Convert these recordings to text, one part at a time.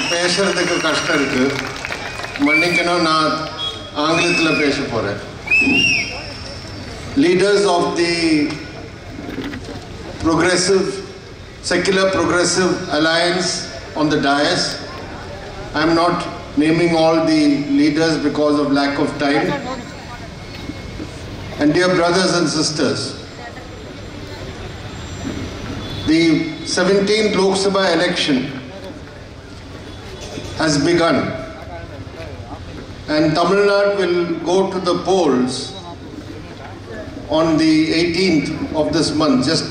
பேசுறதுக்கு கஷ்டம் இருக்கு. மன்னிக்கணும், நான் ஆங்கிலத்தில் பேச போறேன். Leaders of the Secular Progressive Alliance on the dais. I am not naming all the leaders because of lack of time. And dear brothers and sisters, the 17th Lok Sabha election has begun, and Tamil Nadu will go to the polls on the 18th of this month, just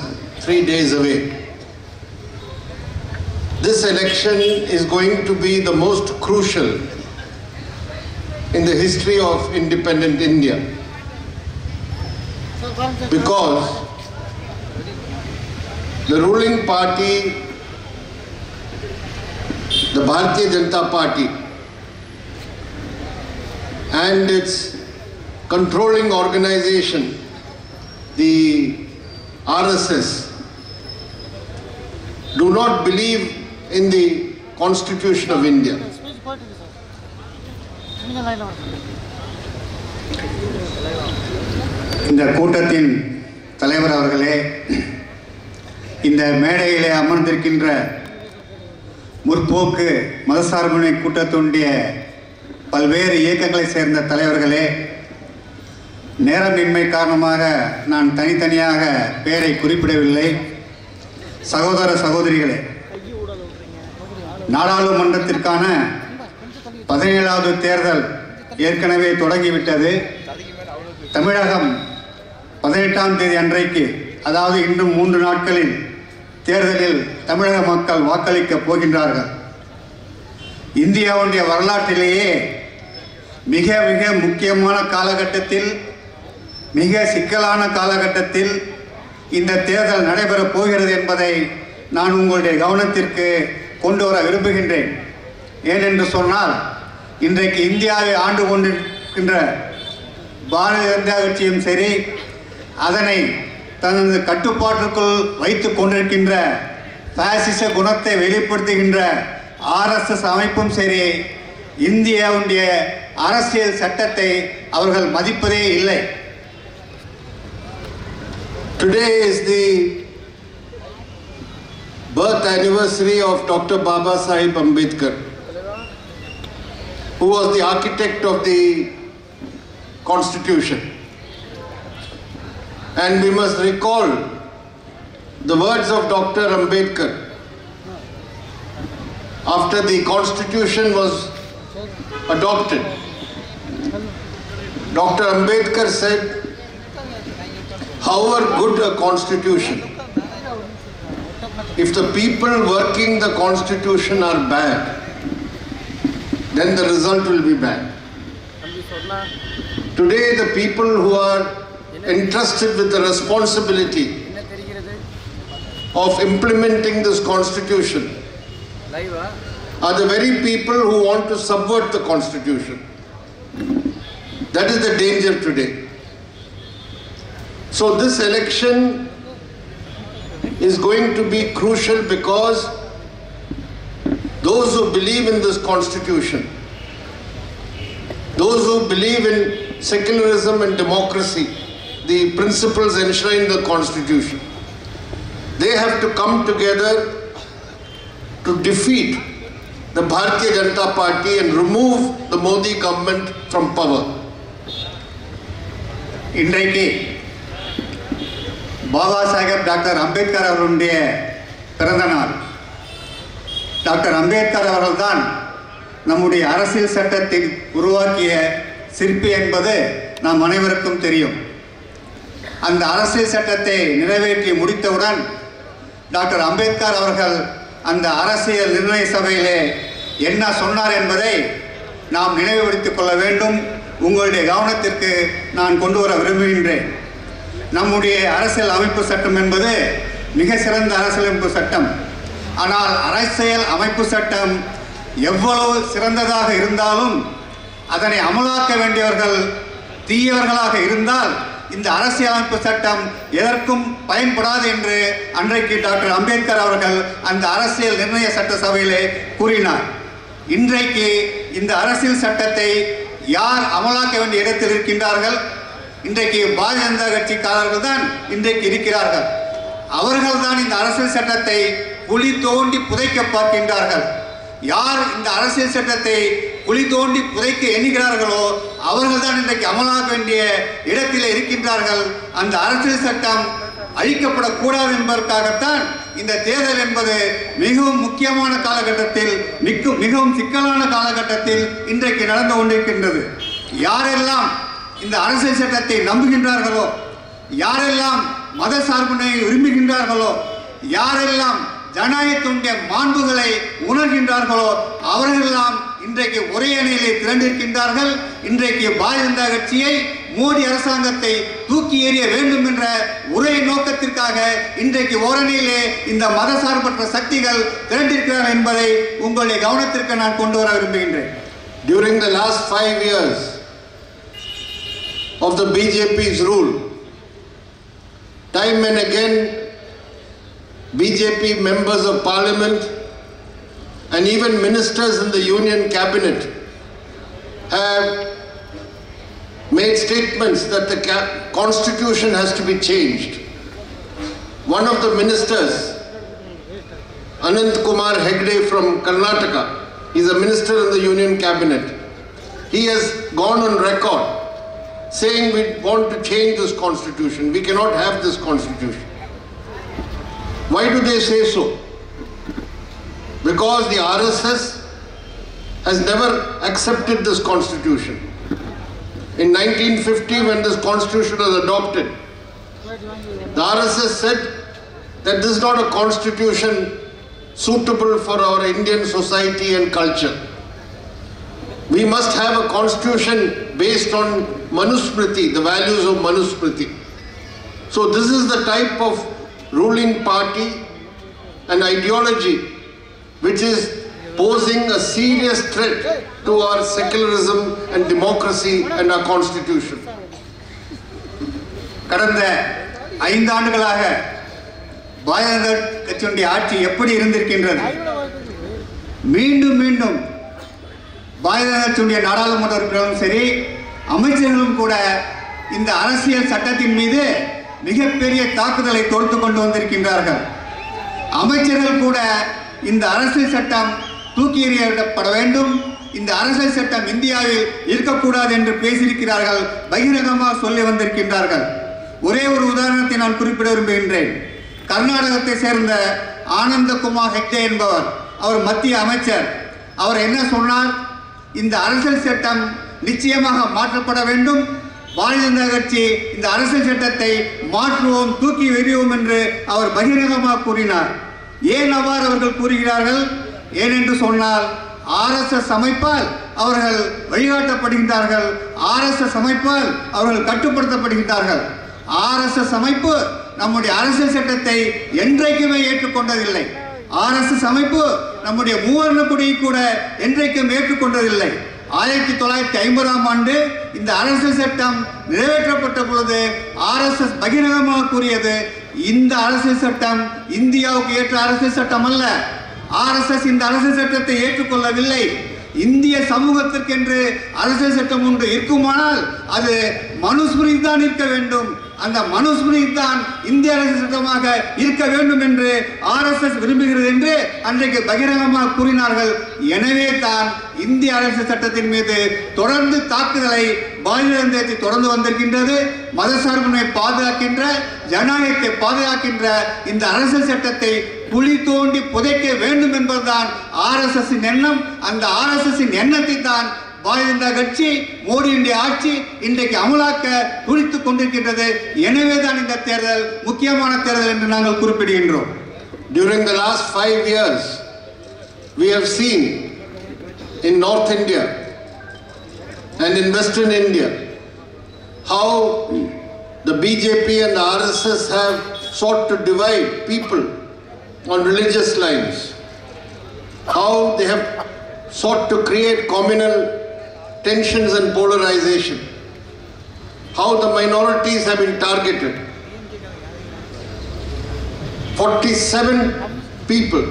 3 days away. This election is going to be the most crucial in the history of independent India, because the ruling party, the Bharatiya Janata Party, and its controlling organization, the RSS, do not believe in the Constitution of India. இந்த கூட்டத்தின் தலைவர் அவர்களே, இந்த மேடையிலே அமர்ந்திருக்கின்ற முற்போக்கு மதசார்பின்மை கூட்டத்தினுடைய பல்வேறு இயக்கங்களை சேர்ந்த தலைவர்களே, நேரமின்மை காரணமாக நான் தனித்தனியாக பெயரை குறிப்பிடவில்லை. சகோதர சகோதரிகளே, நாடாளுமன்றத்திற்கான 17வது தேர்தல் ஏற்கனவே தொடங்கிவிட்டது. தமிழகம் 18ஆம் தேதி அன்றைக்கு, அதாவது இன்னும் 3 நாட்களில் தேர்தலில் தமிழக மக்கள் வாக்களிக்கப் போகின்றார்கள். இந்தியாவுடைய வரலாற்றிலேயே மிக மிக முக்கியமான காலகட்டத்தில், மிக சிக்கலான காலகட்டத்தில் இந்த தேர்தல் நடைபெறப் போகிறது என்பதை நான் உங்களுடைய கவனத்திற்கு கொண்டு வர விரும்புகின்றேன். ஏனென்று சொன்னால், இன்றைக்கு இந்தியாவை ஆண்டு கொண்டிருக்கின்ற பாரதிய ஜனதா கட்சியும் சரி, அதனை தனது கட்டுப்பாட்டிற்குள் வைத்து கொண்டிருக்கின்ற பாசிச குணத்தை வெளிப்படுத்துகின்ற RSS அமைப்பும் சரி, இந்தியாவுடைய அரசியல் சட்டத்தை அவர்கள் மதிப்பதே இல்லை. Today is the birth anniversary of Dr. Baba Sahib Ambedkar, who was the architect of the Constitution. And we must recall the words of Dr. Ambedkar after the Constitution was adopted. Dr. Ambedkar said, however good a constitution, if the people working the constitution are bad, then the result will be bad. Today, the people who are entrusted with the responsibility of implementing this constitution are the very people who want to subvert the constitution. That is the danger today. So this election is going to be crucial, because those who believe in this constitution, those who believe in secularism and democracy, the principles enshrined in the constitution, they have to come together to defeat the Bharatiya Janata Party and remove the Modi government from power. இன்றைக்கு Baba Saheb doctor Ambedkar அவர்களுடைய பிறந்த நாள். Doctor Ambedkar அவர்கள்தான் நம்முடைய அரசியல் சட்டத்தை உருவாக்கிய சிற்பி என்பது நாம் அனைவருக்கும் தெரியும். அந்த அரசியல் சட்டத்தை நிறைவேற்றி முடித்தவுடன் டாக்டர் அம்பேத்கர் அவர்கள் அந்த அரசியல் நிர்ணய சபையிலே என்ன சொன்னார் என்பதை நாம் நினைவுபடுத்திக் கொள்ள வேண்டும். உங்களுடைய கவனத்திற்கு நான் கொண்டு வர விரும்புகின்றேன். நம்முடைய அரசியல் அமைப்பு சட்டம் என்பது மிக சிறந்த அரசியலமைப்பு சட்டம். ஆனால் அரசியல் அமைப்பு சட்டம் எவ்வளவு சிறந்ததாக இருந்தாலும் அதனை அமலாக்க வேண்டியவர்கள் தீயவர்களாக இருந்தால் இந்த அரசியலமைப்பு சட்டம் எதற்கும் பயன்படாது என்று அன்றைக்கு டாக்டர் அம்பேத்கர் அவர்கள் அந்த அரசியல் நிர்ணய சட்ட சபையிலே கூறினார். இன்றைக்கு இந்த அரசியல் சட்டத்தை யார் அமலாக்க வேண்டிய இடத்தில் இருக்கின்றார்கள்? இன்றைக்கு பாரதிய ஜனதா கட்சிக்காரர்கள் தான் இன்றைக்கு இருக்கிறார்கள். அவர்கள் தான் இந்த அரசியல் சட்டத்தை குழி தோண்டி புதைக்க பார்க்கின்றார்கள். யார் இந்த அரசியல் சட்டத்தை குழி தோண்டி புதைக்க எண்ணுகிறார்களோ அவர்கள் தான் இன்றைக்கு அமலாக்க வேண்டிய இடத்தில் இருக்கின்றார்கள். அந்த அரசியல் சட்டம் அழிக்கப்படக்கூடாது என்பதற்காகத்தான் இந்த தேர்தல் என்பது மிகவும் முக்கியமான காலகட்டத்தில், மிகவும் சிக்கலான காலகட்டத்தில் இன்றைக்கு நடந்து கொண்டிருக்கின்றது. யாரெல்லாம் இந்த அரசியல் சட்டத்தை நம்புகின்றார்களோ, யாரெல்லாம் மத சார்பினை விரும்புகின்றார்களோ, யாரெல்லாம் ஜனநாயகத்தினுடைய மாண்புகளை உணர்கின்றார்களோ அவர்களெல்லாம் இன்றைக்கு ஒரே அணியிலே திரண்டிருக்கின்றார்கள். இன்றைக்கு பாரதிய ஜனதா கட்சியை, மோடி அரசாங்கத்தை தூக்கி எறிய வேண்டும் என்ற ஒரே நோக்கத்திற்காக இன்றைக்கு ஓரணியிலே இந்த மதசார்பற்ற சக்திகள் திரண்டிருக்கிறார்கள் என்பதை உங்களுடைய கவனத்திற்கு நான் கொண்டு வர விரும்புகின்றேன். During the last 5 years of the BJP's rule, time and again BJP members of parliament and even ministers in the union cabinet have made statements that the constitution has to be changed. One of the ministers, Anant Kumar Hegde from Karnataka, he is a minister in the union cabinet. He has gone on record saying we want to change this constitution. We cannot have this constitution. Why do they say so? Because the RSS has never accepted this constitution. In 1950, when this constitution was adopted, the RSS said that this is not a constitution suitable for our Indian society and culture. We must have a constitution based on Manusmriti, the values of Manusmriti. So this is the type of ruling party and ideology which is posing a serious threat to our secularism and democracy and our constitution. கடந்த 5 ஆண்டுகளாக பாரதிய ஜனதா கட்சியினுடைய ஆட்சி எப்படி இருந்திருக்கின்றது? மீண்டும் மீண்டும் பாரதிய ஜனதா கட்சியினுடைய நாடாளுமன்ற உறுப்பினர்களும் சரி, அமைச்சர்களும் கூட இந்த அரசியல் சட்டத்தின் மீது மிகப்பெரிய தாக்குதலை தொடுத்து கொண்டு வந்திருக்கின்றார்கள். அமைச்சர்கள் கூட இந்த அரசியல் சட்டம் தூக்கி எறியப்பட வேண்டும், இந்த அரசியல் சட்டம் இந்தியாவில் இருக்கக்கூடாது என்று பேசியிருக்கிறார்கள், பகிரங்கமாக சொல்லி வந்திருக்கின்றார்கள். ஒரே ஒரு உதாரணத்தை நான் குறிப்பிட விரும்புகின்றேன். கர்நாடகத்தை சேர்ந்த ஆனந்தகுமார் ஹெக்டே என்பவர், அவர் மத்திய அமைச்சர். அவர் என்ன சொன்னார்? இந்த அரசியல் சட்டம் நிச்சயமாக மாற்றப்பட வேண்டும், பாரதிய ஜனதா கட்சி இந்த அரசியல் சட்டத்தை மாற்றுவோம், தூக்கி எறிவோம் என்று அவர் பகிரங்கமாக கூறினார். ஏன் அவ்வாறு அவர்கள் கூறுகிறார்கள்? ஏனென்று சொன்னால் ஆர்எஸ்எஸ் அமைப்பால் அவர்கள் வழிகாட்டப்படுகின்றார்கள், ஆர்எஸ்எஸ் அமைப்பால் அவர்கள் கட்டுப்படுத்தப்படுகின்றார்கள். ஆர்எஸ்எஸ் அமைப்பு நம்முடைய அரசியல் சட்டத்தை என்றைக்குமே ஏற்றுக்கொண்டதில்லை. ஆர்எஸ்எஸ் அமைப்பு நம்முடைய மூவர்ண கொடியை கூட என்றைக்கும் ஏற்றுக்கொண்டதில்லை. 1950ஆம் ஆண்டு இந்த அரசியல் சட்டம் நிறைவேற்றப்பட்ட பொழுது ஆர்எஸ்எஸ் பகிரங்கமாக கூறியது, இந்த அரசியல் சட்டம் இந்தியாவுக்கு ஏற்ற அரசியல் சட்டம் அல்ல. ஆர்எஸ்எஸ் இந்த அரசியல் சட்டத்தை ஏற்றுக்கொள்ளவில்லை. இந்திய சமூகத்திற்கென்று அரசியல் சட்டம் ஒன்று இருக்குமானால் அது மனுஸ்மிருதி தான் இருக்க வேண்டும், அந்த மனுஸ்மிருதி தான் இந்திய அரசியல் சட்டமாக இருக்க வேண்டும் என்று ஆர்எஸ்எஸ் விரும்புகிறது என்று அன்றைக்கு பகிரங்கமாக கூறினார்கள். எனவே தான் இந்திய அரசியல் சட்டத்தின் மீது தொடர்ந்து தாக்குதலை பாரதிய ஜனதா கட்சி தொடர்ந்து வந்திருக்கின்றது. மதசார்பினை பாதுகாக்கின்ற, ஜனநாயகத்தை பாதுகாக்கின்ற இந்த அரசியல் சட்டத்தை குழி தோண்டி புதைக்க வேண்டும் என்பதுதான் ஆர்எஸ்எஸ் எண்ணம். அந்த ஆர்எஸ்எஸ் எண்ணத்தை தான் பாரதிய ஜனதா கட்சி, மோடியுடைய ஆட்சி இன்றைக்கு அமலாக்க துடித்துக் கொண்டிருக்கின்றது. எனவே தான் இந்த தேர்தல் முக்கியமான தேர்தல் என்று நாங்கள் குறிப்பிடுகின்றோம். During the last 5 years, we have seen in North India and in Western India how the BJP and the RSS have sought to divide people on religious lines, how they have sought to create communal tensions and polarization, how the minorities have been targeted. 47 people,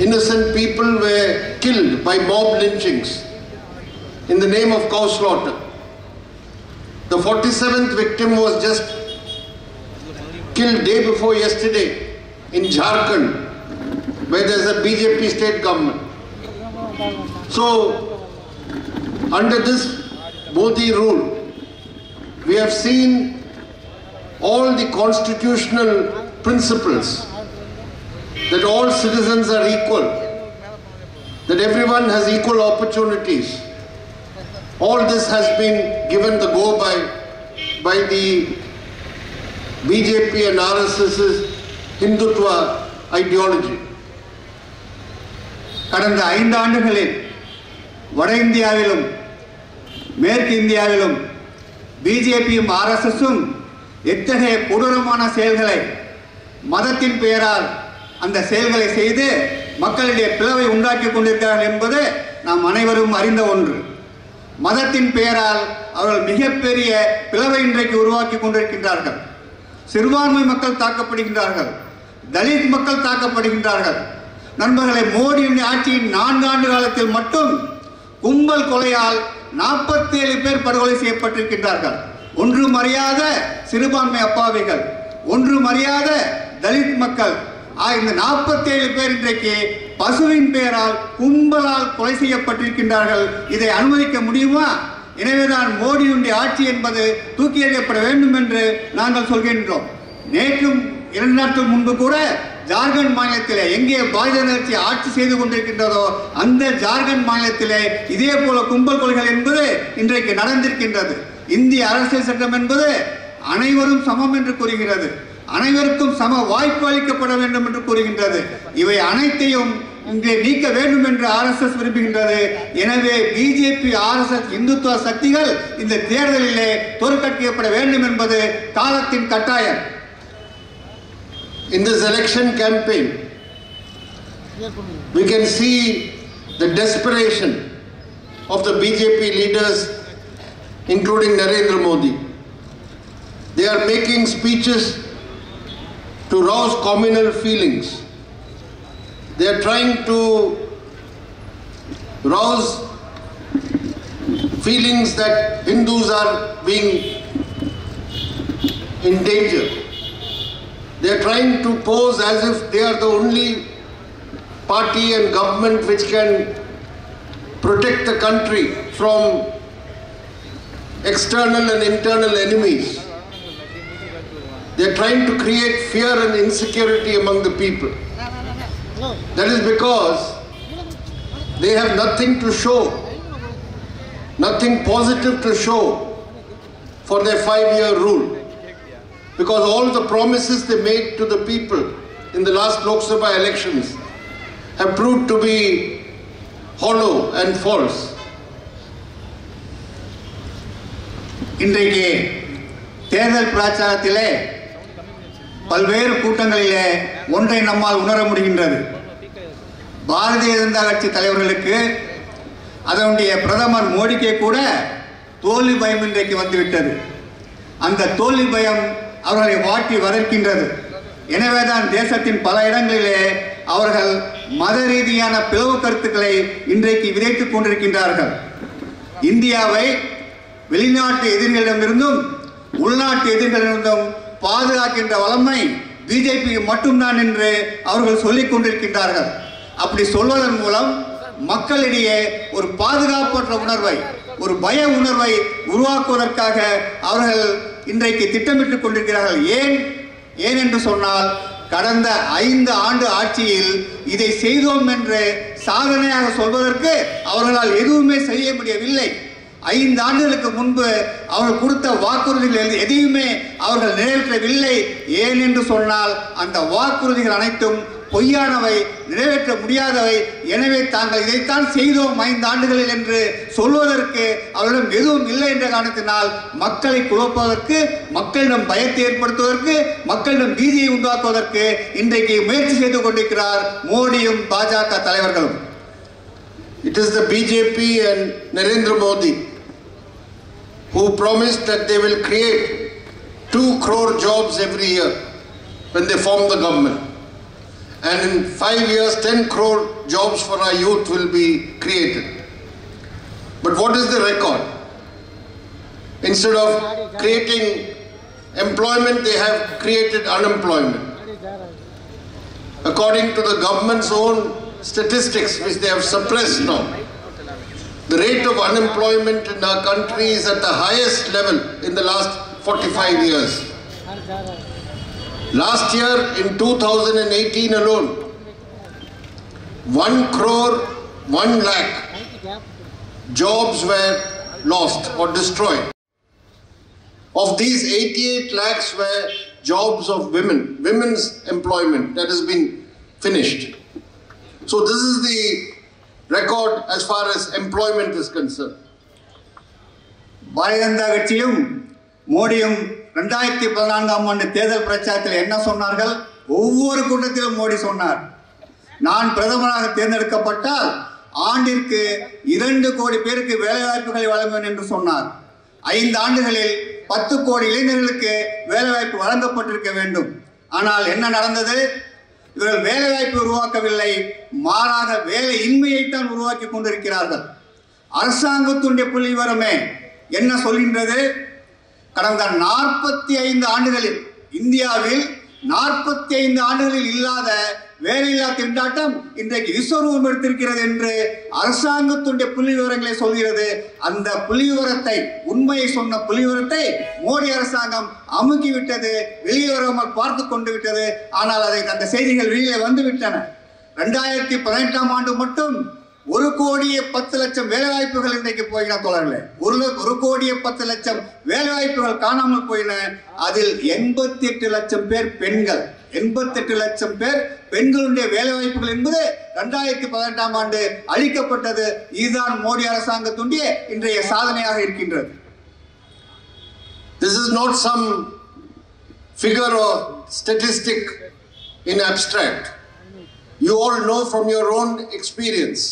innocent people, were killed killed by mob lynchings in the name of cow slaughter. The 47th victim was just killed day before yesterday in Jharkhand, where there is a BJP state government. So, under this Modi rule, we have seen all the constitutional principles that all citizens are equal, that everyone has equal opportunities. All this has been given the go by the BJP and RSS's Hindutva ideology. கடந்த 5 ஆண்டுகளில் வட இந்தியாவிலும் மேற்கு இந்தியாவிலும் பிஜேபியும் ஆர்எஸ்எஸும் எத்தகைய கொடூரமான செயல்களை மதத்தின் பெயரால் அந்த செயல்களை செய்து மக்களிடையே பிளவை உண்டாக்கி கொண்டிருக்கிறார்கள் என்பது நாம் அனைவரும் அறிந்த ஒன்று. மதத்தின் பெயரால் அவர்கள் மிகப்பெரிய பிளவை இன்றைக்கு உருவாக்கி கொண்டிருக்கின்றார்கள். சிறுபான்மை மக்கள் தாக்கப்படுகின்றார்கள், தலித் மக்கள் தாக்கப்படுகின்றார்கள். நண்பர்களை, மோடியின் ஆட்சியின் 4 ஆண்டு காலத்தில் மட்டும் கும்பல் கொலையால் 47 பேர் படுகொலை செய்யப்பட்டிருக்கின்றார்கள். ஒன்றும் அறியாத சிறுபான்மை அப்பாவிகள், ஒன்றும் அறியாத தலித் மக்கள், இந்த 47 பேர் இன்றைக்கு பசுவின் பெயரால் கும்பலால் கொலை செய்யப்பட்டிருக்கின்றார்கள். இதை அனுமதிக்க முடியுமா? எனவேதான் மோடியுடைய ஆட்சி என்பது தூக்கி எறியப்பட வேண்டும் என்று நாங்கள் சொல்கின்றோம். நேற்றும் 2 நாட்கள் முன்பு கூட ஜார்க்கண்ட் மாநிலத்திலே எங்கே பாரதிய ஜனதா ஆட்சி செய்து கொண்டிருக்கின்றதோ அந்த ஜார்க்கண்ட் மாநிலத்திலே இதே போல கும்பல் கொலைகள் என்பது இன்றைக்கு நடந்திருக்கின்றது. இந்திய அரசியல் சட்டம் என்பது அனைவரும் சமம் என்று கூறுகிறது, அனைவருக்கும் சம வாய்ப்பு அளிக்கப்பட வேண்டும் என்று கூறுகின்றது. இவை அனைத்தையும் இங்கே நீக்க வேண்டும் என்று ஆர்எஸ்எஸ் விரும்புகின்றது. எனவே பிஜேபி, ஆர்எஸ்எஸ், இந்துத்துவ சக்திகள் இந்த தேர்தலிலே தோற்கடிக்கப்பட வேண்டும் என்பது காலத்தின் கட்டாயம். In this election campaign, we can see the desperation of the BJP leaders, including Narendra Modi. They are making speeches to rouse communal feelings. They are trying to rouse feelings that Hindus are being in danger. They are trying to pose as if they are the only party and government which can protect the country from external and internal enemies. They are trying to create fear and insecurity among the people. That is because they have nothing to show, nothing positive to show for their 5-year rule. Because all the promises they made to the people in the last Lok Sabha elections have proved to be hollow and false. இன்றைக்கு தேர்தல் பிரச்சாரத்திலே பல்வேறு கூட்டங்களிலே ஒன்றை நம்மால் உணர முடிகின்றது. பாரதிய ஜனதா கட்சி தலைவர்களுக்கு, அதனுடைய பிரதமர் மோடிக்கே கூட தோல்வி பயம் இன்றைக்கு வந்துவிட்டது. அந்த தோல்வி பயம் அவர்களை வாட்டி வதர்க்கின்றது. எனவேதான் தேசத்தின் பல இடங்களிலே அவர்கள் மத ரீதியான பிளவு கருத்துக்களை இன்றைக்கு விதைத்துக் கொண்டிருக்கின்றார்கள். இந்தியாவை வெளிநாட்டு எதிரிகளிடமிருந்தும் உள்நாட்டு எதிரிகளிடமிருந்தும் பாதுகாக்கின்ற வல்லமை பிஜேபி மட்டும்தான் என்று அவர்கள் சொல்லிக் கொண்டிருக்கின்றார்கள். அப்படி சொல்வதன் மூலம் மக்களிடையே ஒரு பாதுகாப்பற்ற உணர்வை, ஒரு பய உணர்வை உருவாக்குவதற்காக அவர்கள் இன்றைக்கு திட்டமிட்டுக் கொண்டிருக்கிறார்கள். ஏன் என்று சொன்னால், கடந்த 5 ஆண்டு ஆட்சியில் இதை செய்தோம் என்று சாதனையாக சொல்வதற்கு அவர்களால் எதுவுமே செய்ய முடியவில்லை. 5 ஆண்டுகளுக்கு முன்பு அவர்கள் கொடுத்த வாக்குறுதிகள் எதையுமே அவர்கள் நிறைவேற்றவில்லை. ஏன் என்று சொன்னால், அந்த வாக்குறுதிகள் அனைத்தும் பொய்யானவை, நிறைவேற்ற முடியாதவை. எனவே தாங்கள் இதைத்தான் செய்தோம் 5 ஆண்டுகளில் என்று சொல்வதற்கு அவரிடம் எதுவும் இல்லை என்ற காரணத்தினால் மக்களை குழப்பதற்கு, மக்களிடம் பயத்தை ஏற்படுத்துவதற்கு, மக்களிடம் பீதியை உண்டாக்குவதற்கு இன்றைக்கு முயற்சி செய்து கொண்டிருக்கிறார் மோடியும் பாஜக தலைவர்களும். It is the BJP and Narendra Modi who promised that they will create 2 crore jobs every year when they form the government. and in 5 years 10 crore jobs for our youth will be created. But what is the record? Instead of creating employment, they have created unemployment. According to the government's own statistics, which they have suppressed now, the rate of unemployment in our country is at the highest level in the last 45 years. Last year, in 2018 alone, 1 crore 1 lakh jobs were lost or destroyed. Of these, 88 lakhs were jobs of women, women's employment that has been finished. So this is the record as far as employment is concerned. Bharatiya Janata கட்சியும் மோடியும் 2014ஆம் ஆண்டு தேர்தல் பிரச்சாரத்தில் என்ன சொன்னார்கள்? ஒவ்வொரு கூட்டத்திலும் மோடி சொன்னார், நான் பிரதமராக தேர்ந்தெடுக்கப்பட்டால் ஆண்டிற்கு 2 கோடி பேருக்கு வேலைவாய்ப்புகளை வழங்குவேன் என்று சொன்னார். 5 ஆண்டுகளில் 10 கோடி இளைஞர்களுக்கு வேலைவாய்ப்பு வழங்கப்பட்டிருக்க வேண்டும். ஆனால் என்ன நடந்தது? இவர்கள் வேலைவாய்ப்பு உருவாக்கவில்லை, மாறாக வேலையின்மையைத்தான் உருவாக்கி கொண்டிருக்கிறார்கள். அரசாங்கத்துடைய புள்ளிவிவரமே என்ன சொல்கின்றது? கடந்த 45 ஆண்டுகளில் இந்தியாவில் 45 ஆண்டுகளில் இல்லாத வேலையில்லா திண்டாட்டம் இன்றைக்கு விஸ்வரூபம் எடுத்திருக்கிறது என்று அரசாங்கத்துடைய புள்ளி விவரங்களை சொல்கிறது. அந்த புள்ளி விவரத்தை, உண்மையை சொன்ன புள்ளி விவரத்தை மோடி அரசாங்கம் அமுக்கிவிட்டது, வெளியே வராமல் பார்த்து கொண்டு விட்டது. ஆனால் அதை அந்த செய்திகள் வெளியே வந்துவிட்டன. 2018ஆம் ஆண்டு மட்டும் 1,10,00,000 வேலைவாய்ப்புகள் இன்றைக்கு போயின தோழர்களே. 1,10,10 லட்சம் வேலைவாய்ப்புகள் காணாமல் போயின. அதில் 88 லட்சம் பேர் பெண்கள். 88 லட்சம் பேர் பெண்களுடைய வேலைவாய்ப்புகள் என்பது 2018ஆம் ஆண்டு அளிக்கப்பட்டது. இதுதான் மோடி அரசாங்கத்துடைய இன்றைய சாதனையாக இருக்கின்றது. This is not some figure or statistic in abstract. You all know from your own experience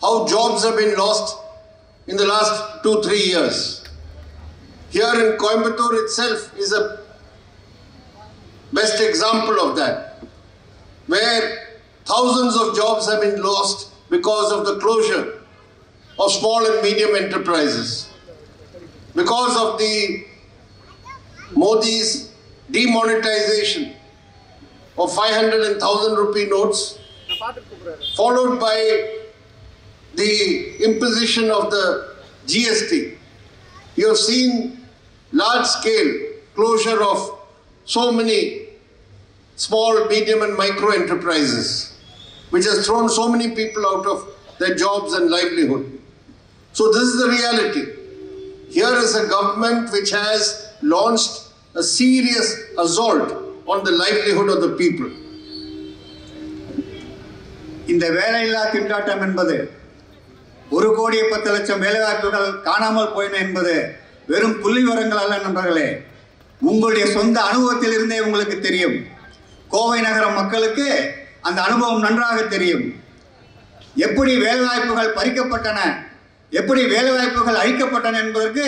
how jobs have been lost in the last 2-3 years. Here in Coimbatore itself is a best example of that, where thousands of jobs have been lost because of the closure of small and medium enterprises, because of the Modi's demonetization of 500 and 1,000 rupee notes, followed by the imposition of the GST. You have seen large-scale closure of so many small, medium and micro enterprises, which has thrown so many people out of their jobs and livelihood. So this is the reality. Here is a government which has launched a serious assault on the livelihood of the people. இந்த வேலையில்லா திண்டாட்டம் என்பது 1,10,00,000 வேலைவாய்ப்புகள் காணாமல் போயின என்பது வெறும் புள்ளி விவரங்கள் அல்ல நண்பர்களே. உங்களுடைய சொந்த அனுபவத்தில் இருந்தே உங்களுக்கு தெரியும். கோவை நகர மக்களுக்கு அந்த அனுபவம் நன்றாக தெரியும். எப்படி வேலைவாய்ப்புகள் பறிக்கப்பட்டன, எப்படி வேலைவாய்ப்புகள் அழிக்கப்பட்டன என்பதற்கு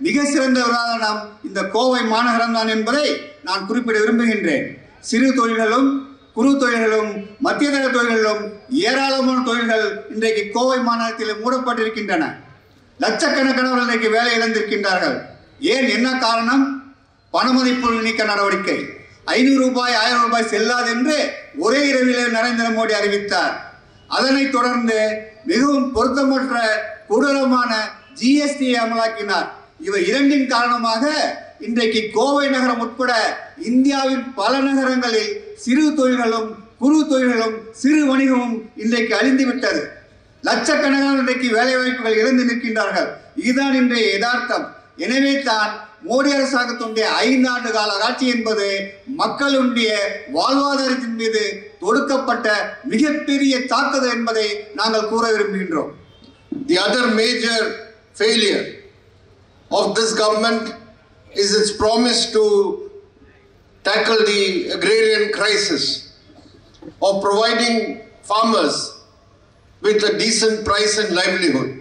மிக சிறந்த உதாரணம் இந்த கோவை மாநகரம் தான் என்பதை நான் குறிப்பிட விரும்புகின்றேன். சிறு தொழில்களும் குறு தொழில்களும் மத்தியதர தொழில்களும் ஏராளமான தொழில்கள் இன்றைக்கு கோவை மாநகரத்தில் மூடப்பட்டிருக்கின்றன. லட்சக்கணக்கானவர்கள் இன்றைக்கு வேலை இழந்திருக்கின்றார்கள். ஏன், என்ன காரணம்? பணமதிப்பு நீக்க நடவடிக்கை. 500 ரூபாய் 1000 ரூபாய் செல்லாது என்று ஒரே இரவில் நரேந்திர மோடி அறிவித்தார். அதனைத் தொடர்ந்து மிகவும் பொருத்தமற்ற கொடூரமான ஜிஎஸ்டியை அமலாக்கினார். இவை இரண்டின் காரணமாக இன்றைக்கு கோவை நகரம் உட்பட இந்தியாவின் பல நகரங்களில் சிறு தொழில்களும் குறு தொழில்களும் சிறு வணிகமும் இன்றைக்கு அழிந்துவிட்டது. லட்சக்கணக்கான இன்றைக்கு வேலை வாய்ப்புகள் இழந்து நிற்கின்றார்கள். இதுதான் இன்றைய யதார்த்தம். எனவே தான் மோடி அரசாங்கத்துடைய 5 ஆண்டு கால ஆட்சி என்பது மக்களுடைய வாழ்வாதாரத்தின் மீது தொடுக்கப்பட்ட மிகப்பெரிய தாக்குதல் என்பதை நாங்கள் கூற விரும்புகின்றோம். The other major failure of this government is its promise to tackle the agrarian crisis of providing farmers with a decent price and livelihood.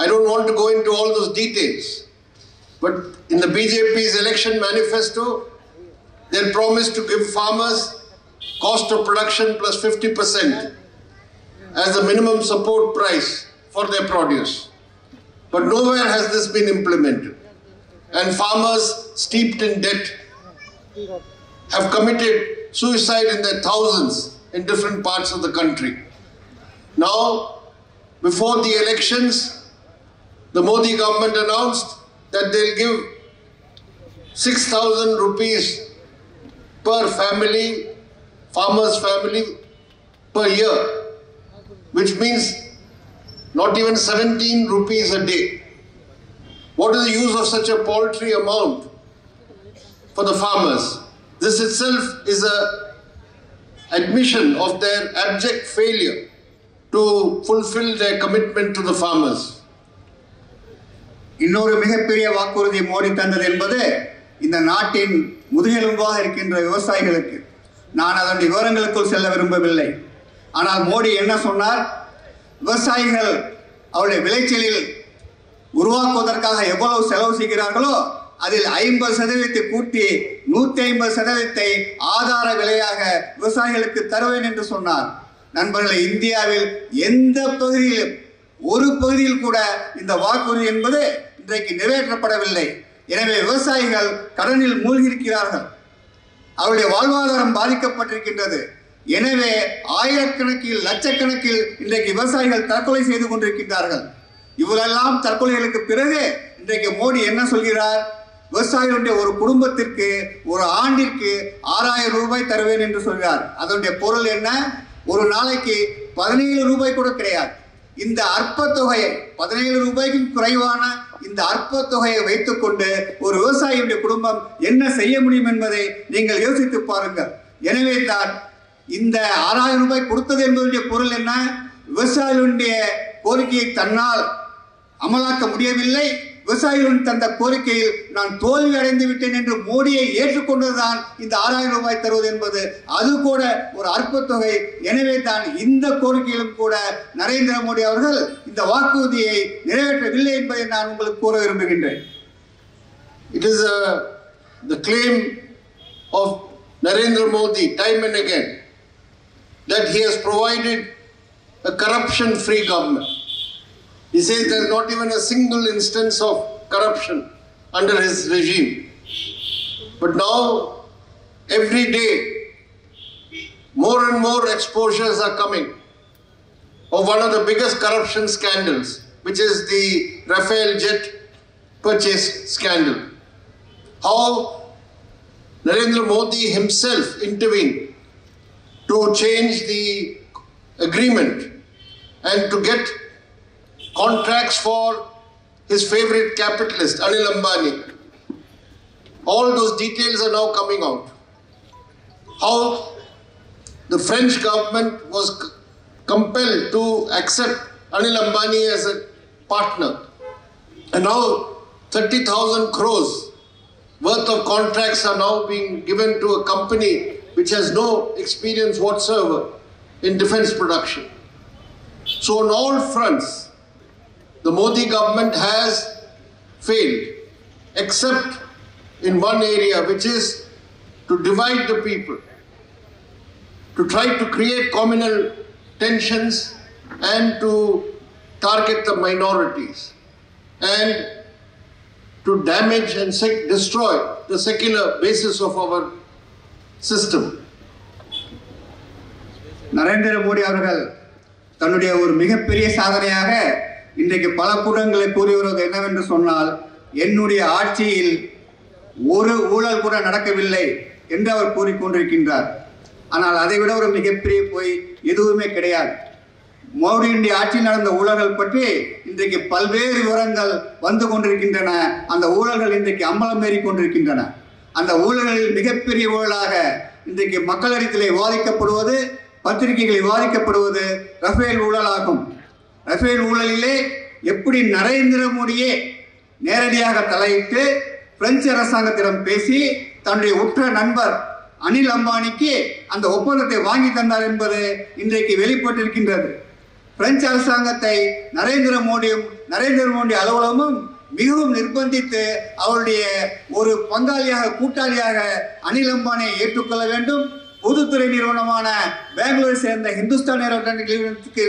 I don't want to go into all those details, but in the BJP's election manifesto, they promised to give farmers cost of production plus 50% as the minimum support price for their produce. But nowhere has this been implemented. And farmers steeped in debt have committed suicide in their thousands in different parts of the country. Now, before the elections, the Modi government announced that they'll give 6,000 rupees per family, farmer's family, per year, which means not even 17 rupees a day. What is the use of such a paltry amount for the farmers? This itself is an admission of their abject failure to fulfill their commitment to the farmers. இன்னொரு மிகப்பெரிய வாக்குறுதி மோடி தந்தது என்பது இந்த நாட்டின் முதுகெலும்பாக இருக்கின்ற விவசாயிகளுக்கு. நான் அதன் விவரங்களுக்குள் செல்ல விரும்பவில்லை. ஆனால் மோடி என்ன சொன்னார்? விவசாயிகள் அவருடைய விளைச்சலில் உருவாக்குவதற்காக எவ்வளவு செலவு செய்கிறார்களோ அதில் 50% கூட்டி 150% ஆதார விலையாக விவசாயிகளுக்கு தருவேன் என்று சொன்னார். நண்பர்களே, இந்தியாவில் எந்த பகுதியிலும் ஒரு பகுதியில் கூட இந்த வாக்குறுதி என்பது இன்றைக்கு நிறைவேற்றப்படவில்லை. எனவே விவசாயிகள் கடனில் மூழ்கியிருக்கிறார்கள். அவருடைய வாழ்வாதாரம் பாதிக்கப்பட்டிருக்கின்றது. எனவே ஆயிரக்கணக்கில் லட்சக்கணக்கில் இன்றைக்கு விவசாயிகள் தற்கொலை செய்து கொண்டிருக்கின்றார்கள். இவ்வளெல்லாம் தற்கொலைகளுக்கு பிறகு இன்றைக்கு மோடி என்ன சொல்கிறார்? விவசாயிகளுடைய ஒரு குடும்பத்திற்கு ஒரு ஆண்டிற்கு 6000 ரூபாய் தருவேன் என்று சொல்கிறார். அதனுடைய பொருள் என்ன? ஒரு நாளைக்கு 17 ரூபாய் கூட கிடையாது. இந்த அற்ப தொகையை 17 ரூபாய்க்கும் குறைவான இந்த அற்ப தொகையை வைத்துக்கொண்டு ஒரு விவசாயியுடைய குடும்பம் என்ன செய்ய முடியும் என்பதை நீங்கள் யோசித்து பாருங்கள். எனவே தான் இந்த 6000 ரூபாய் கொடுத்தது என்பதனுடைய பொருள் என்ன? விவசாயிகளுடைய கோரிக்கையை தன்னால் அமலாக்க முடியவில்லை, விவசாயிகளுடன் தந்த கோரிக்கையில் நான் தோல்வி அடைந்து விட்டேன் என்று மோடியை ஏற்றுக்கொண்டதுதான் இந்த 6000 ரூபாய் தருவது என்பது. அது கூட ஒரு அற்ப தொகை. எனவே தான் இந்த கோரிக்கையிலும் கூட நரேந்திர மோடி அவர்கள் இந்த வாக்குறுதியை நிறைவேற்றவில்லை என்பதை நான் உங்களுக்கு கூற விரும்புகின்றேன். It is the claim of Narendra Modi time and again that he has provided a corruption-free government. He says there is not even a single instance of corruption under his regime. But now, every day, more and more exposures are coming of one of the biggest corruption scandals, which is the Rafale jet purchase scandal. How Narendra Modi himself intervened to change the agreement and to get contracts for his favorite capitalist, Anil Ambani. All those details are now coming out. How the French government was compelled to accept Anil Ambani as a partner. And now 30,000 crores worth of contracts are now being given to a company which has no experience whatsoever in defense production. So on all fronts, the Modi government has failed, except in one area, which is to divide the people, to try to create communal tensions and to target the minorities, and to damage and destroy the secular basis of our system. Narendra Modi அவர்கள் தன்னுடைய ஒரு மிகப்பெரிய சாதனையாக இன்றைக்கு பல கூட்டங்களை கூறி வருவது என்னவென்று சொன்னால், என்னுடைய ஆட்சியில் ஒரு ஊழல் கூட நடக்கவில்லை என்று அவர் கூறிக்கொண்டிருக்கின்றார். ஆனால் அதை விட ஒரு மிகப்பெரிய பொய் எதுவுமே கிடையாது. மோடியுடைய ஆட்சியில் நடந்த ஊழல்கள் பற்றி இன்றைக்கு பல்வேறு விவரங்கள் வந்து கொண்டிருக்கின்றன. அந்த ஊழல்கள் இன்றைக்கு அம்பலம் ஏறி கொண்டிருக்கின்றன. அந்த ஊழல்களில் மிகப்பெரிய ஊழலாக இன்றைக்கு மக்களிடத்திலே விவாதிக்கப்படுவது, பத்திரிகைகளில் விவாதிக்கப்படுவது ரஃபேல் ஊழலாகும். ரஃபேல் ஊழலிலே எப்படி நரேந்திர மோடியே நேரடியாக தலையிட்டு பிரெஞ்சு அரசாங்கத்திடம் பேசி தன்னுடைய உற்ற நண்பர் அனில் அம்பானிக்கு அந்த ஒப்பந்தத்தை வாங்கி தந்தார் என்பது இன்றைக்கு வெளிப்பட்டிருக்கின்றது. பிரெஞ்சு அரசாங்கத்தை நரேந்திர மோடி அலுவலகமும் மிகவும் நிர்பந்தித்து அவருடைய ஒரு பங்காளியாக கூட்டாளியாக அனில் அம்பானியை ஏற்றுக்கொள்ள வேண்டும், பொதுத்துறை நிறுவனமான பெங்களூரை சேர்ந்த ஹிந்துஸ்தான் ஏரோநாட்டிக் நிறுவனத்துக்கு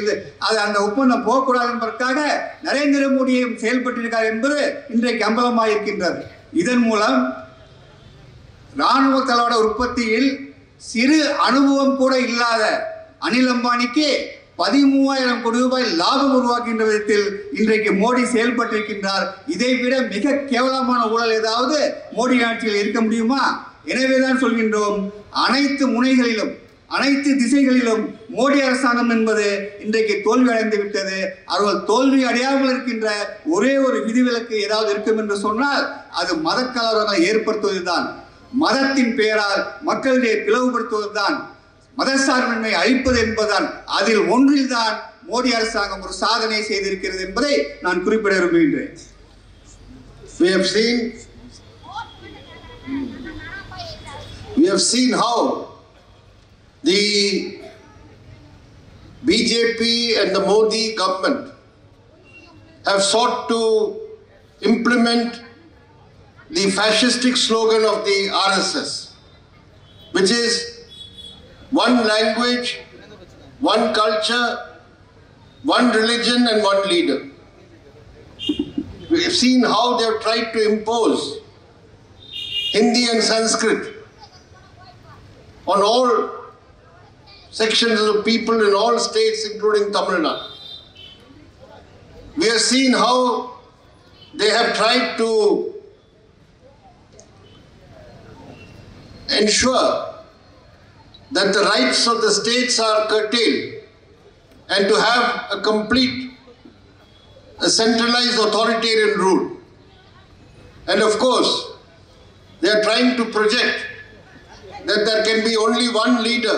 அது அந்த ஒப்பந்தம் போகக்கூடாது என்பதற்காக நரேந்திர மோடியும் செயல்பட்டிருக்கார் என்பது இன்றைக்கு அம்பலமாக இருக்கின்றது. இதன் மூலம் இராணுவ தளவாட உற்பத்தியில் சிறு அனுபவம் கூட இல்லாத அனில் அம்பானிக்கு 13,000 கோடி ரூபாய் லாபம் உருவாக்கின்ற விதத்தில் இன்றைக்கு மோடி செயல்பட்டிருக்கின்றார். இதைவிட மிக கேவலமான ஊழல் ஏதாவது மோடி ஆட்சியில் இருக்க முடியுமா? எனவேதான் சொல்கின்றோம், அனைத்து முனைகளிலும் அனைத்து திசைகளிலும் மோடி அரசாங்கம் என்பது இன்றைக்கு தோல்வி அடைந்து விட்டது. அவர்கள் தோல்வி அடையாமல் இருக்கின்ற ஒரே ஒரு விதிவிலக்கு ஏதாவது இருக்கும் என்று சொன்னால் அது மத கலவரங்களை ஏற்படுத்துவதுதான். மதத்தின் பெயரால் மக்களிடையே பிளவுபடுத்துவதுதான், மதசார்பின்மை அழிப்பது என்பதுதான். அதில் ஒன்றில்தான் மோடி அரசாங்கம் ஒரு சாதனை செய்திருக்கிறது என்பதை நான் குறிப்பிட விரும்புகின்றேன். We have seen how the BJP and the Modi government have sought to implement the fascistic slogan of the RSS, which is one language, one culture, one religion and one leader. We have seen how they have tried to impose Hindi and Sanskrit on all sections of people in all states, including Tamil Nadu. We have seen how they have tried to ensure that the rights of the states are curtailed and to have a centralized authoritarian rule. And of course, they are trying to project that there can be only one leader,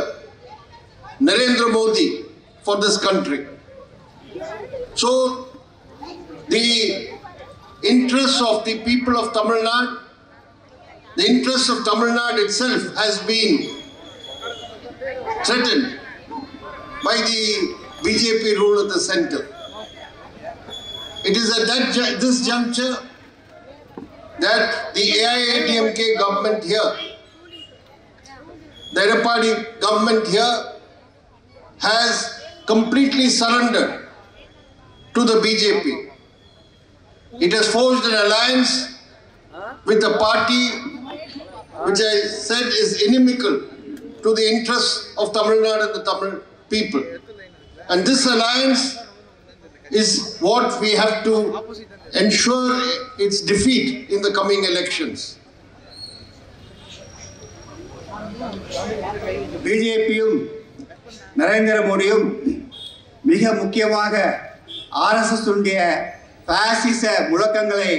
Narendra Modi, for this country. So, the interests of the people of Tamil Nadu, the interests of Tamil Nadu itself has been threatened by the BJP rule at the center. It is at this juncture that the AIADMK government here, the Edappadi government here, has completely surrendered to the BJP. It has forged an alliance with a party which I said is inimical to the interests of Tamil Nadu and the Tamil people. And this alliance is what we have to ensure its defeat in the coming elections. பிஜேபியும் நரேந்திர மோடியும் மிக முக்கியமாக RSS உடைய பாசிச முழக்கங்களை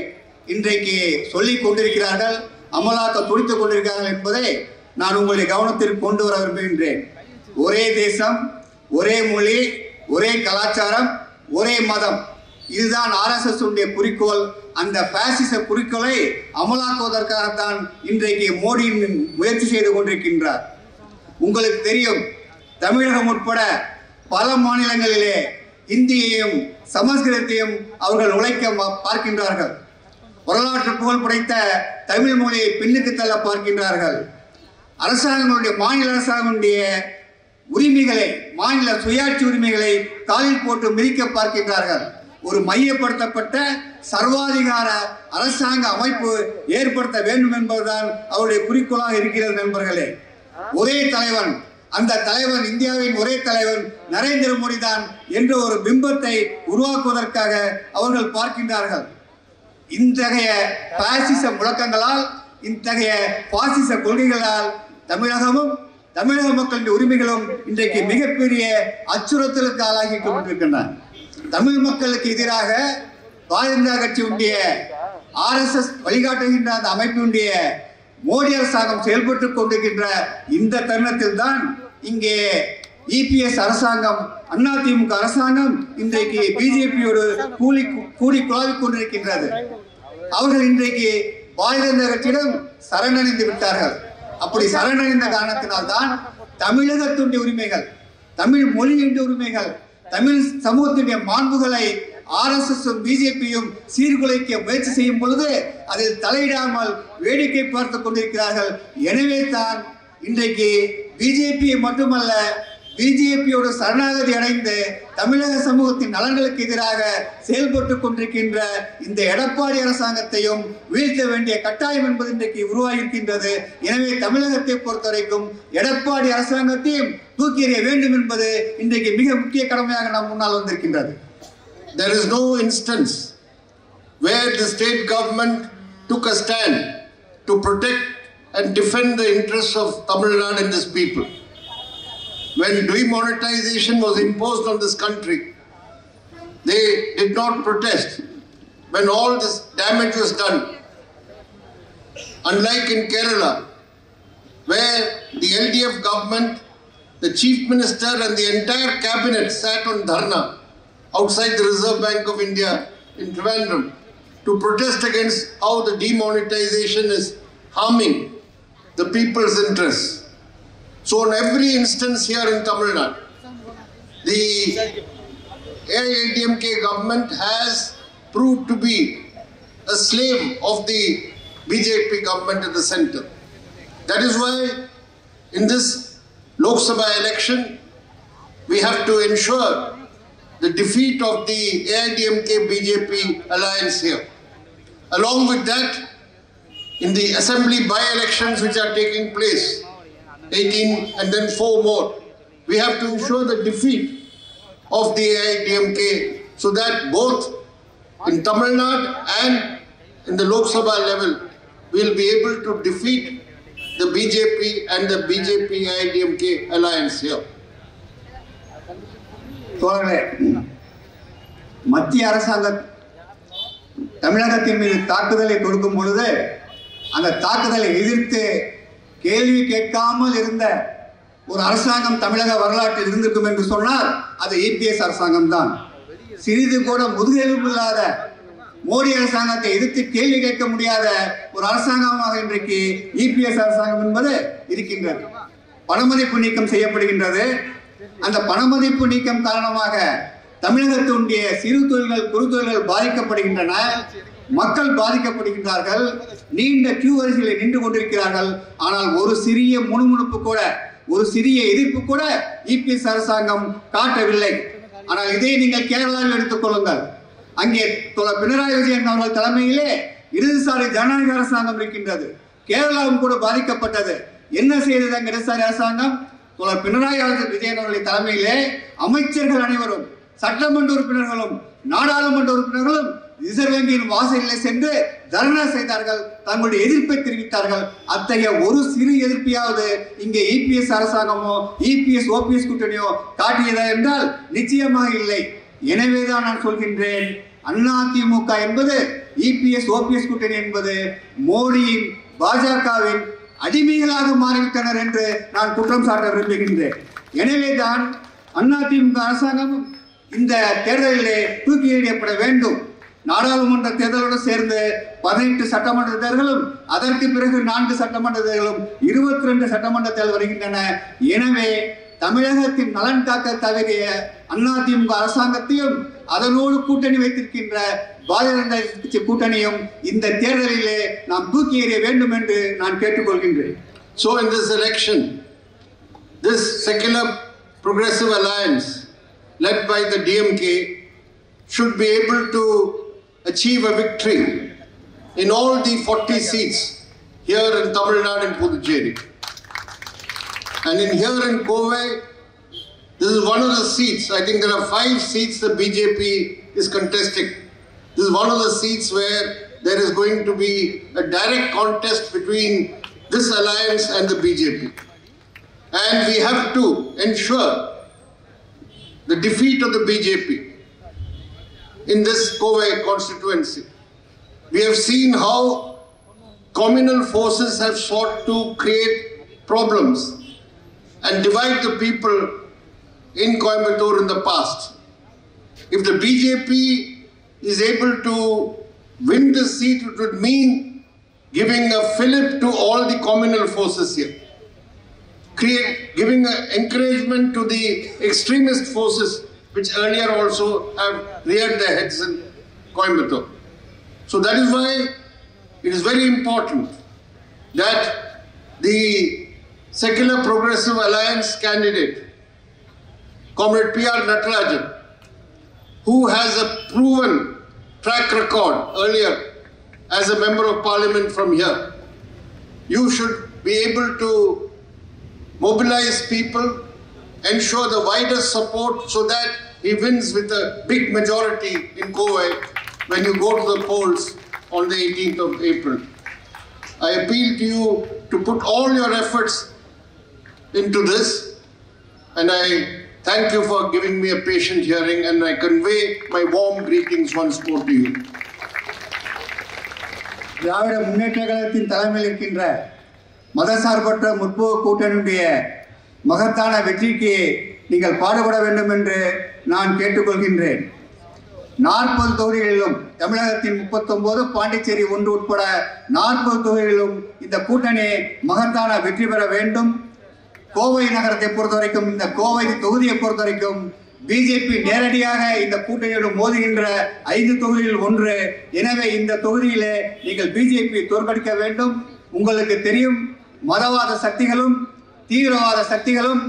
இன்றைக்கு சொல்லிக் கொண்டிருக்கிறார்கள், அமலாக்க துடித்துக் கொண்டிருக்கிறார்கள் என்பதை நான் உங்களுடைய கவனத்திற்கு கொண்டு வர விரும்புகின்றேன். ஒரே தேசம், ஒரே மொழி, ஒரே கலாச்சாரம், ஒரே மதம், இதுதான் ஆர்எஸ்எஸ் உடைய குறிக்கோள். அந்த பாசிச குறிக்கோளை அமலாக்குவதற்காகத்தான் இன்றைக்கு மோடி முயற்சி செய்து கொண்டிருக்கின்றார். உங்களுக்கு தெரியும், தமிழகம் உட்பட பல மாநிலங்களிலே இந்தியையும் சமஸ்கிருதத்தையும் அவர்கள் உழைக்க பார்க்கின்றார்கள். வரலாற்று புகழ் படைத்த தமிழ் மொழியை பின்னுக்கு தள்ள பார்க்கின்றார்கள். அரசாங்கங்களுடைய மாநில அரசாங்கங்களுடைய உரிமைகளை, மாநில சுயாட்சி உரிமைகளை காலில் போட்டு மிதிக்க பார்க்கின்றார்கள். ஒரு மையப்படுத்தப்பட்ட சர்வாதிகார அரசாங்க அமைப்பு ஏற்படுத்த வேண்டும் என்பதுதான் அவருடைய குறிக்கோளாக இருக்கிறது. நண்பர்களே, ஒரே தலைவன், அந்த தலைவன் இந்தியாவின் ஒரே தலைவன் நரேந்திர மோடி தான் என்ற ஒரு பிம்பத்தை உருவாக்குவதற்காக அவர்கள் பார்க்கின்றார்கள். இத்தகைய பாசிச முழக்கங்களால், இத்தகைய பாசிச கொள்கைகளால் தமிழகமும் தமிழக மக்களின் உரிமைகளும் இன்றைக்கு மிகப்பெரிய அச்சுறுத்தலுக்கு ஆளாகி கொண்டிருக்கின்றன. தமிழ் மக்களுக்கு எதிராக பாரதிய ஜனதா கட்சியுடைய ஆர்எஸ்எஸ் வழிகாட்டுகின்ற அந்த அமைப்பினுடைய மோடி அரசாங்கம் செயல்பட்டுக் கொண்டிருக்கின்ற இந்த தருணத்தில் தான் இங்கே இபிஎஸ் அரசாங்கம், அதிமுக அரசாங்கம் இன்றைக்கு பிஜேபியோடு கூடி குழாவிக் கொண்டிருக்கின்றது. அவர்கள் இன்றைக்கு பாரதிய ஜனதா கட்சியிடம் சரணடைந்து விட்டார்கள். அப்படி சரணடைந்த காரணத்தினால்தான் தமிழகத்துடைய உரிமைகள், தமிழ் மொழியின் உரிமைகள், தமிழ் சமூகத்துடைய மாண்புகளை ஆர்எஸ்எஸும் பிஜேபியும் சீர்குலைக்க முயற்சி செய்யும் பொழுது அதில் தலையிடாமல் வேடிக்கை பார்த்துக் கொண்டிருக்கிறார்கள். எனவே தான் இன்றைக்கு பிஜேபியை மட்டுமல்ல, பிஜேபியோடு சரணாகதி அடைந்து தமிழக சமூகத்தின் நலன்களுக்கு எதிராக செயல்பட்டு கொண்டிருக்கின்ற இந்த எடப்பாடி அரசாங்கத்தையும் வீழ்த்த வேண்டிய கட்டாயம் என்பது இன்றைக்கு உருவாகியிருக்கின்றது. எனவே தமிழகத்தை பொறுத்தவரைக்கும் எடப்பாடி அரசாங்கத்தையும் தூக்கி எறிய வேண்டும் என்பது இன்றைக்கு மிக முக்கிய கடமையாக நம் முன்னால் வந்திருக்கின்றது. There is no instance where the state government took a stand to protect and defend the interests of Tamil Nadu and its people. When demonetization was imposed on this country, they did not protest. When all this damage was done, unlike in Kerala, where the LDF government, the chief minister and the entire cabinet sat on dharna outside the Reserve Bank of India in Trivandrum to protest against how the demonetization is harming the people's interests. So in every instance here in Tamil Nadu, the AIADMK government has proved to be a slave of the BJP government in the center. That is why in this Lok Sabha election, we have to ensure the defeat of the AIADMK-BJP alliance here. Along with that, in the assembly by-elections which are taking place, 18 and then 4 more, we have to ensure the defeat of the AIADMK so that both in Tamil Nadu and in the Lok Sabha level, we will be able to defeat the BJP and the BJP-AIADMK alliance here. மத்திய அரசாங்கம் தமிழகத்தின் மீது தாக்குதலை கொடுக்கும் பொழுது அந்த தாக்குதலை எதிர்த்து கேள்வி கேட்காமல் இருந்த ஒரு அரசாங்கம் தமிழக வரலாற்றில் இருந்திருக்கும் என்று சொன்னால் அது EPS அரசாங்கம் தான். சிறிது கூட முதுகெலும்பு இல்லாத மோடி அரசாங்கத்தை எதிர்த்து கேள்வி கேட்க முடியாத ஒரு அரசாங்கமாக இன்றைக்கு EPS அரசாங்கம் என்பது இருக்கின்றது. பணமதிப்பு நீக்கம் செய்யப்படுகின்றது. அந்த பணமதிப்பு நீக்கம் காரணமாக தமிழகத்தினுடைய சிறு தொழில்கள் குறு தொழில்கள் பாதிக்கப்படுகின்றன. மக்கள் பாதிக்கப்படுகின்றார்கள். நீண்ட கியூ வரிசையில் நின்று கொண்டிருக்கிறார்கள். ஆனால் ஒரு சிறிய முணுமுணுப்பு கூட, ஒரு சிறிய எதிர்ப்பு கூட EPS அரசாங்கம் காட்டவில்லை. ஆனால் இதை நீங்கள் கேரளாவில் எடுத்துக் கொள்ளுங்கள். அங்கே பினராயி விஜயன் அவர்கள் தலைமையிலே இடதுசாரி ஜனநாயக அரசாங்கம் இருக்கின்றது. கேரளாவும் கூட பாதிக்கப்பட்டது. என்ன செய்தது அங்கு இடதுசாரி அரசாங்கம்? பினராயி விஜயன் அவர்களின் தலைமையிலே அமைச்சர்கள் அனைவரும், சட்டமன்ற உறுப்பினர்களும் நாடாளுமன்ற உறுப்பினர்களும் ரிசர்வ் வங்கியின் வாசலில் சென்று தர்ணா செய்தார்கள், தங்களுடைய எதிர்ப்பை தெரிவித்தார்கள். அத்தகைய ஒரு சிறு எதிர்ப்பையாவது இங்கே EPS அரசாங்கமோ EPS OPS கூட்டணியோ காட்டியதா என்றால் நிச்சயமாக இல்லை. எனவேதான் நான் சொல்கின்றேன், அதிமுக என்பது EPS OPS கூட்டணி என்பது மோடியின் பாஜகவின் அடிமைகளாக மாறிவிட்டனர் என்று நான் குற்றம் சாட்ட விரும்புகின்றேன். எனவேதான் அதிமுக அரசாங்கமும் இந்த தேர்தலிலே தூக்கி எறியப்பட வேண்டும். நாடாளுமன்ற தேர்தலோடு சேர்ந்து 18 சட்டமன்ற தேர்தலும், அதற்கு பிறகு 4 சட்டமன்ற தேர்தலும், 22 சட்டமன்ற தேர்தல் வருகின்றன. எனவே தமிழகத்தின் நலன் காக்க தவறிய அதிமுக அரசாங்கத்தையும் அதனோடு கூட்டணி வைத்திருக்கின்ற பாரதிய ஜனதா கட்சி கூட்டணியும் இந்த தேர்தலிலே நாம் தூக்கி எறிய வேண்டும் என்று நான் கேட்டுக்கொள்கின்றேன். So in this election, this secular progressive alliance led by the DMK should be able to achieve a victory in all the 40 seats here in Tamil Nadu and Puducherry. And here in Kovai, this is one of the seats. I think there are 5 seats the BJP is contesting. This is one of the seats where there is going to be a direct contest between this alliance and the BJP. And we have to ensure the defeat of the BJP in this Kovai constituency. We have seen how communal forces have sought to create problems and divide the people in Coimbatore in the past. If the BJP is able to win this seat, it would mean giving a fillip to all the communal forces here, giving encouragement to the extremist forces which earlier also have reared their heads in Coimbatore. So that is why it is very important that the Secular Progressive Alliance candidate, Comrade P.R. Natarajan, who has a proven track record earlier as a member of parliament from here. You should be able to mobilize people, ensure the widest support so that he wins with a big majority in Kovai when you go to the polls on the 18th of April. I appeal to you to put all your efforts into this, and I thank you for giving me a patient hearing, and I convey my warm greetings once more to you. Dravida Munnetra கழகத்தின் தலைமையில் இருக்கின்ற மதசார்பற்ற முற்போக்கு கூட்டணியுடைய மகத்தான வெற்றிக்கு நீங்கள் பாடுபட வேண்டும் என்று நான் கேட்டுக்கொள்கின்றேன். 40 தொகுதிகளிலும் தமிழகத்தின் 39, பாண்டிச்சேரி 1 உட்பட 40 தொகுதிகளிலும் இந்த கூட்டணி மகத்தான வெற்றி பெற வேண்டும். கோவை நகரத்தை பொறுத்தவரைக்கும், இந்த கோவை தொகுதியை பொறுத்தவரைக்கும் பிஜேபி நேரடியாக இந்த கூட்டணியோடு மோதுகின்ற 5 தொகுதியில் 1. எனவே இந்த தொகுதியிலே நீங்கள் பிஜேபி தோற்கடிக்க வேண்டும். உங்களுக்கு தெரியும், மதவாத சக்திகளும் தீவிரவாத சக்திகளும்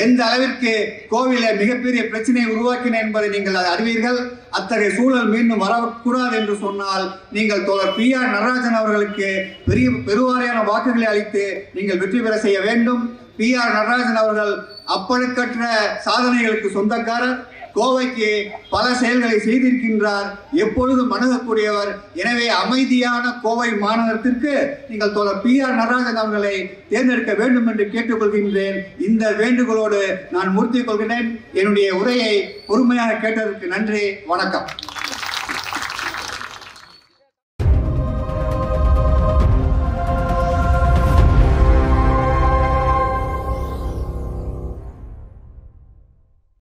எந்த அளவிற்கு கோவில மிகப்பெரிய பிரச்சனையை உருவாக்கின என்பதை நீங்கள் அறிவீர்கள். அத்தகைய சூழல் மீண்டும் வரக்கூடாது என்று சொன்னால் நீங்கள் தோழர் P.R. நடராஜன் அவர்களுக்கு பெருவாரியான வாக்குகளை அளித்து நீங்கள் வெற்றி பெற செய்ய வேண்டும். P.R. நடராஜன் அவர்கள் அப்பழுக்கற்ற சாதனைகளுக்கு சொந்தக்காரர். கோவைக்கு பல செயல்களை செய்திருக்கின்றார். எப்பொழுதும் அணுகக்கூடியவர். எனவே அமைதியான கோவை மாநகரத்திற்கு நீங்கள் தோழர் P.R. நடராஜன் அவர்களை தேர்ந்தெடுக்க வேண்டும் என்று கேட்டுக்கொள்கின்றேன். இந்த வேண்டுகோளோடு நான் முடித்துக் கொள்கிறேன். என்னுடைய உரையை பொறுமையாக கேட்டதற்கு நன்றி. வணக்கம்.